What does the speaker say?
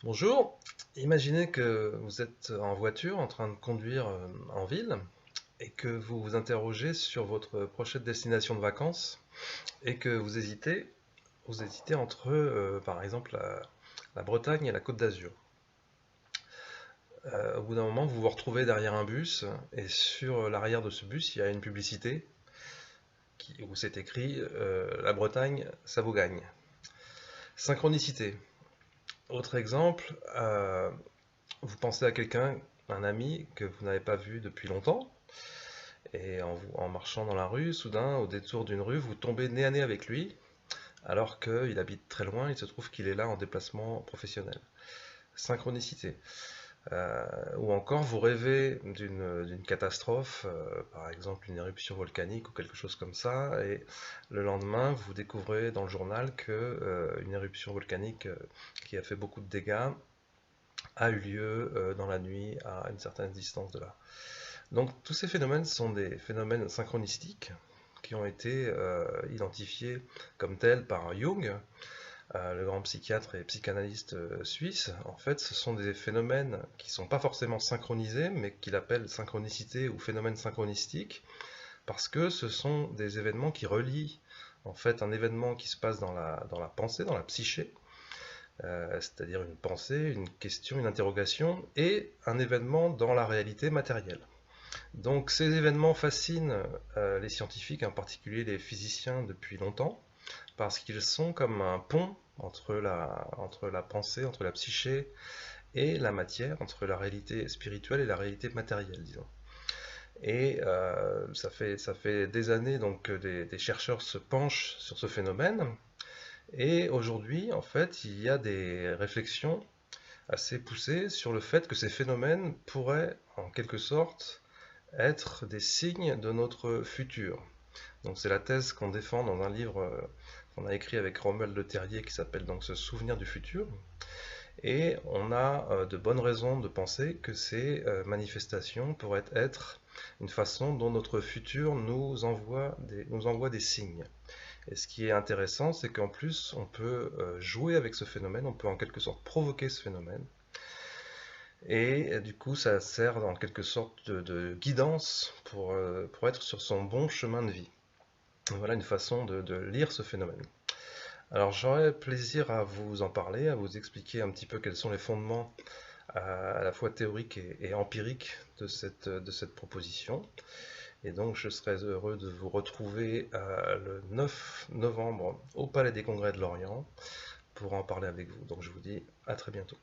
Bonjour, imaginez que vous êtes en voiture en train de conduire en ville et que vous vous interrogez sur votre prochaine destination de vacances et que vous hésitez entre par exemple la Bretagne et la Côte d'Azur. Au bout d'un moment, vous vous retrouvez derrière un bus et sur l'arrière de ce bus, il y a une publicité où c'est écrit La Bretagne, ça vous gagne. Synchronicité. Autre exemple, vous pensez à quelqu'un, un ami que vous n'avez pas vu depuis longtemps. Et en marchant dans la rue, soudain, au détour d'une rue, vous tombez nez à nez avec lui, alors qu'il habite très loin, il se trouve qu'il est là en déplacement professionnel. Synchronicité. Ou encore, vous rêvez d'une catastrophe, par exemple une éruption volcanique ou quelque chose comme ça, et le lendemain, vous découvrez dans le journal que une éruption volcanique qui a fait beaucoup de dégâts a eu lieu dans la nuit à une certaine distance de là. Donc tous ces phénomènes sont des phénomènes synchronistiques qui ont été identifiés comme tels par Jung, le grand psychiatre et psychanalyste suisse. En fait, ce sont des phénomènes qui ne sont pas forcément synchronisés, mais qu'il appelle synchronicité ou phénomène synchronistique, parce que ce sont des événements qui relient en fait un événement qui se passe dans la pensée, dans la psyché, c'est-à-dire une pensée, une question, une interrogation, et un événement dans la réalité matérielle. Donc ces événements fascinent les scientifiques, en particulier les physiciens, depuis longtemps, parce qu'ils sont comme un pont entre la pensée, entre la psyché et la matière, entre la réalité spirituelle et la réalité matérielle, disons. Et ça fait des années donc, que des chercheurs se penchent sur ce phénomène, et aujourd'hui, en fait, il y a des réflexions assez poussées sur le fait que ces phénomènes pourraient, en quelque sorte, être des signes de notre futur. Donc c'est la thèse qu'on défend dans un livre qu'on a écrit avec Romuald Le Terrier qui s'appelle donc Se souvenir du futur. Et on a de bonnes raisons de penser que ces manifestations pourraient être une façon dont notre futur nous envoie des signes. Et ce qui est intéressant, c'est qu'en plus, on peut jouer avec ce phénomène, on peut en quelque sorte provoquer ce phénomène. Et du coup, ça sert en quelque sorte de guidance pour être sur son bon chemin de vie. Voilà une façon de lire ce phénomène. Alors j'aurais plaisir à vous en parler, à vous expliquer un petit peu quels sont les fondements à la fois théoriques et empiriques de cette proposition. Et donc je serais heureux de vous retrouver le 9 novembre au Palais des Congrès de Lorient pour en parler avec vous. Donc je vous dis à très bientôt.